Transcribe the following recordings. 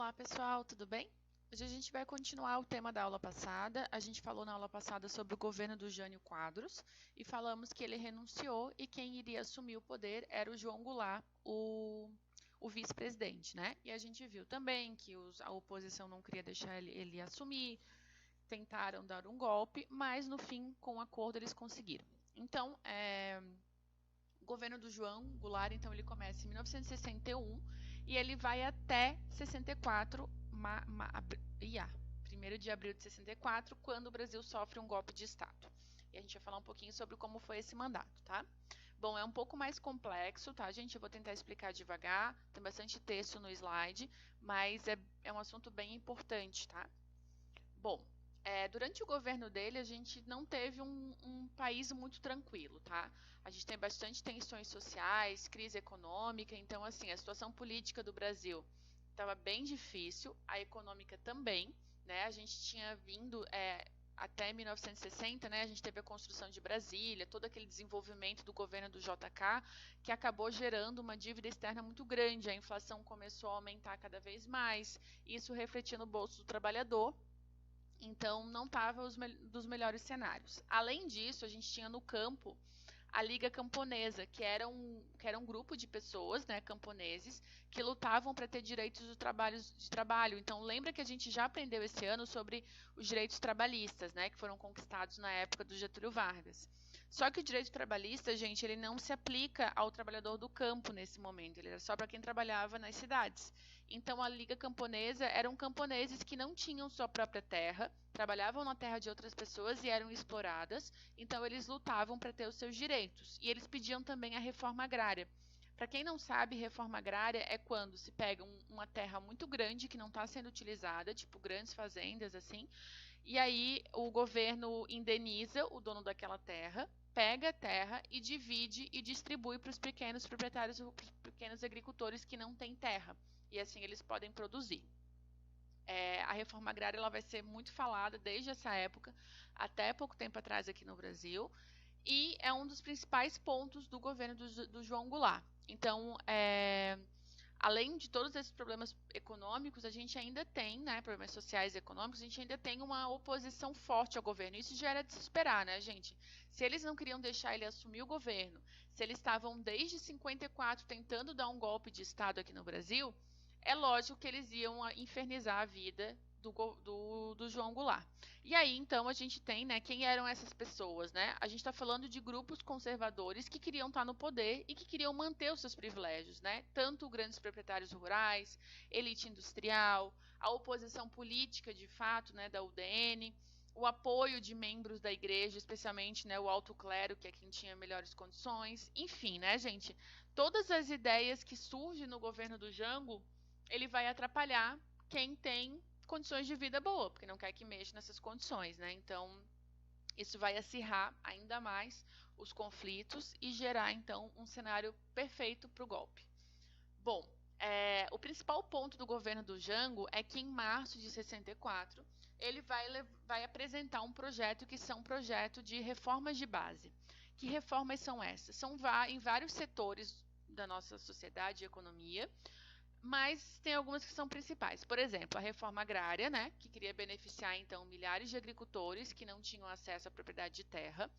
Olá pessoal, tudo bem? Hoje a gente vai continuar o tema da aula passada. A gente falou na aula passada sobre o governo do Jânio Quadros e falamos que ele renunciou e quem iria assumir o poder era o João Goulart, o vice-presidente, né? E a gente viu também que a oposição não queria deixar ele assumir, tentaram dar um golpe, mas no fim, com um acordo, eles conseguiram. Então, o governo do João Goulart, então, ele começa em 1961 e ele vai até 64, 1º de abril de 64, quando o Brasil sofre um golpe de Estado. E a gente vai falar um pouquinho sobre como foi esse mandato, tá? Bom, é um pouco mais complexo, tá, gente? Eu vou tentar explicar devagar, tem bastante texto no slide, mas é um assunto bem importante, tá? Bom, durante o governo dele, a gente não teve um país muito tranquilo, tá? A gente tem bastante tensões sociais, crise econômica, então, assim, a situação política do Brasil estava bem difícil, a econômica também, né? A gente tinha vindo até 1960, né? A gente teve a construção de Brasília, todo aquele desenvolvimento do governo do JK, que acabou gerando uma dívida externa muito grande. A inflação começou a aumentar cada vez mais, isso refletia no bolso do trabalhador. Então, não estava dos melhores cenários. Além disso, a gente tinha no campo a Liga Camponesa, que era um grupo de pessoas, né, camponeses, que lutavam para ter direitos de trabalho. Então, lembra que a gente já aprendeu esse ano sobre os direitos trabalhistas, né, que foram conquistados na época do Getúlio Vargas. Só que o direito trabalhista, gente, ele não se aplica ao trabalhador do campo nesse momento, ele era só para quem trabalhava nas cidades. Então, a Liga Camponesa eram camponeses que não tinham sua própria terra, trabalhavam na terra de outras pessoas e eram exploradas, então eles lutavam para ter os seus direitos. E eles pediam também a reforma agrária. Para quem não sabe, reforma agrária é quando se pega uma terra muito grande que não está sendo utilizada, tipo grandes fazendas assim, e aí o governo indeniza o dono daquela terra, pega a terra e divide e distribui para os pequenos proprietários, para os pequenos agricultores que não têm terra. E assim eles podem produzir. A reforma agrária ela vai ser muito falada desde essa época até pouco tempo atrás aqui no Brasil e é um dos principais pontos do governo do João Goulart. Então, além de todos esses problemas econômicos, a gente ainda tem, né, problemas sociais e econômicos, a gente ainda tem uma oposição forte ao governo. Isso já era de se esperar, né, gente? Se eles não queriam deixar ele assumir o governo, se eles estavam desde 54 tentando dar um golpe de Estado aqui no Brasil, é lógico que eles iam infernizar a vida do João Goulart. E aí, então, a gente tem, né, quem eram essas pessoas, né? A gente está falando de grupos conservadores que queriam estar no poder e que queriam manter os seus privilégios, né? Tanto grandes proprietários rurais, elite industrial, a oposição política, de fato, né, da UDN, o apoio de membros da igreja, especialmente, né, o alto clero, que é quem tinha melhores condições. Enfim, né, gente? Todas as ideias que surgem no governo do Jango, ele vai atrapalhar quem tem condições de vida boa, porque não quer que mexa nessas condições, né? Então, isso vai acirrar ainda mais os conflitos e gerar, então, um cenário perfeito para o golpe. Bom, o principal ponto do governo do Jango é que em março de 64 ele vai apresentar um projeto que são um projeto de reformas de base. Que reformas são essas? São em vários setores da nossa sociedade e economia, mas tem algumas que são principais. Por exemplo, a reforma agrária, né, que queria beneficiar então milhares de agricultores que não tinham acesso à propriedade de terra.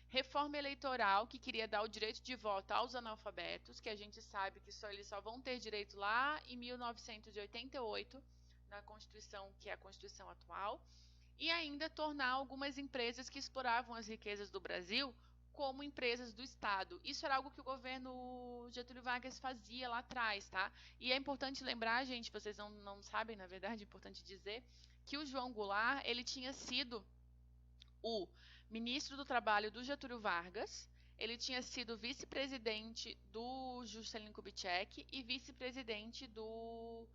Reforma eleitoral, que queria dar o direito de voto aos analfabetos, que a gente sabe que eles só vão ter direito lá em 1988, na Constituição, que é a Constituição atual. E ainda tornar algumas empresas que exploravam as riquezas do Brasil como empresas do Estado. Isso era algo que o governo Getúlio Vargas fazia lá atrás, tá? E é importante lembrar, gente, vocês não sabem, na verdade, é importante dizer, que o João Goulart, ele tinha sido o ministro do Trabalho do Getúlio Vargas, ele tinha sido vice-presidente do Juscelino Kubitschek e vice-presidente do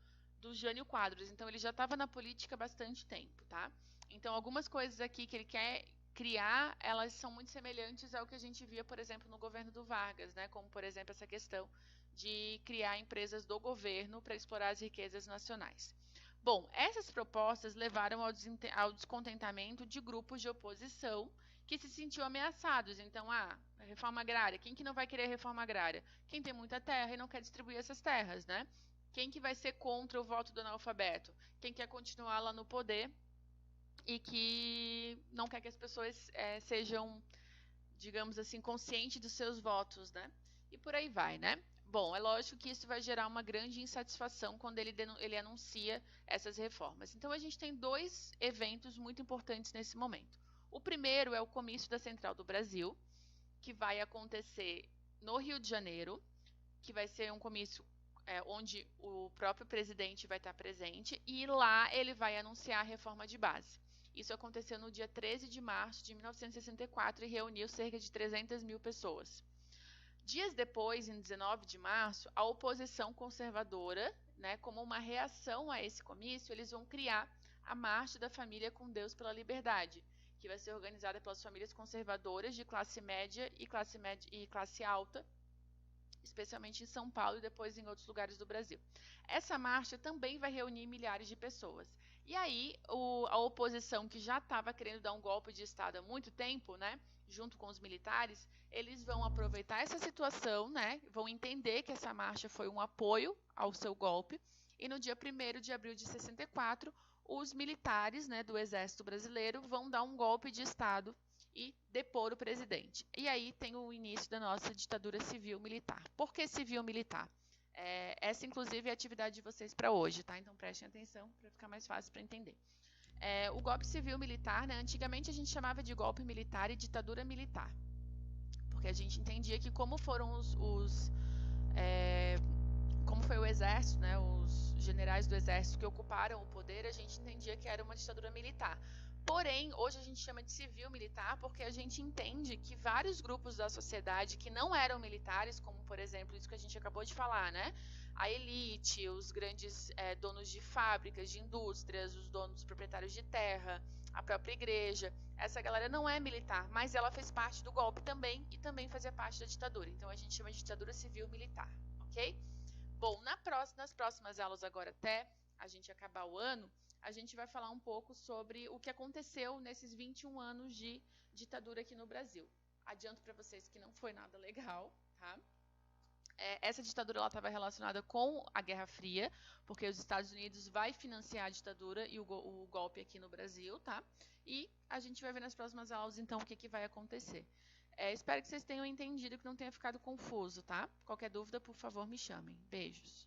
Jânio Quadros. Então, ele já estava na política há bastante tempo, tá? Então, algumas coisas aqui que ele quer criar, elas são muito semelhantes ao que a gente via, por exemplo, no governo do Vargas, né? Como, por exemplo, essa questão de criar empresas do governo para explorar as riquezas nacionais. Bom, essas propostas levaram ao descontentamento de grupos de oposição que se sentiam ameaçados. Então, a reforma agrária, quem que não vai querer reforma agrária? Quem tem muita terra e não quer distribuir essas terras, né? Quem que vai ser contra o voto do analfabeto? Quem quer continuar lá no poder e que não quer que as pessoas sejam, digamos assim, conscientes dos seus votos, né? E por aí vai, né? Bom, é lógico que isso vai gerar uma grande insatisfação quando ele anuncia essas reformas. Então, a gente tem dois eventos muito importantes nesse momento. O primeiro é o comício da Central do Brasil, que vai acontecer no Rio de Janeiro, que vai ser um comício onde o próprio presidente vai estar presente, e lá ele vai anunciar a reforma de base. Isso aconteceu no dia 13 de março de 1964 e reuniu cerca de 300 mil pessoas. Dias depois, em 19 de março, a oposição conservadora, né, como uma reação a esse comício, eles vão criar a Marcha da Família com Deus pela Liberdade, que vai ser organizada pelas famílias conservadoras de classe média e classe alta, especialmente em São Paulo e depois em outros lugares do Brasil. Essa marcha também vai reunir milhares de pessoas. E aí, a oposição, que já estava querendo dar um golpe de Estado há muito tempo, né, junto com os militares, eles vão aproveitar essa situação, né, vão entender que essa marcha foi um apoio ao seu golpe, e no dia 1º de abril de 64, os militares, né, do Exército Brasileiro vão dar um golpe de Estado e depor o presidente. E aí tem o início da nossa ditadura civil-militar. Por que civil-militar? Essa, inclusive, é a atividade de vocês para hoje, tá? Então, prestem atenção para ficar mais fácil para entender. O golpe civil-militar, né? Antigamente a gente chamava de golpe militar e ditadura militar, porque a gente entendia que como foram como foi o exército, né? Os generais do exército que ocuparam o poder, a gente entendia que era uma ditadura militar. Porém, hoje a gente chama de civil-militar porque a gente entende que vários grupos da sociedade que não eram militares, como, por exemplo, isso que a gente acabou de falar, né? A elite, os grandes donos de fábricas, de indústrias, os donos proprietários de terra, a própria igreja, essa galera não é militar, mas ela fez parte do golpe também e também fazia parte da ditadura. Então, a gente chama de ditadura civil-militar, ok? Bom, nas próximas aulas agora até a gente acabar o ano, a gente vai falar um pouco sobre o que aconteceu nesses 21 anos de ditadura aqui no Brasil. Adianto para vocês que não foi nada legal, tá? Essa ditadura estava relacionada com a Guerra Fria, porque os Estados Unidos vai financiar a ditadura e o golpe aqui no Brasil, tá? E a gente vai ver nas próximas aulas, então, o que vai acontecer. Espero que vocês tenham entendido, que não tenha ficado confuso, tá? Qualquer dúvida, por favor, me chamem. Beijos.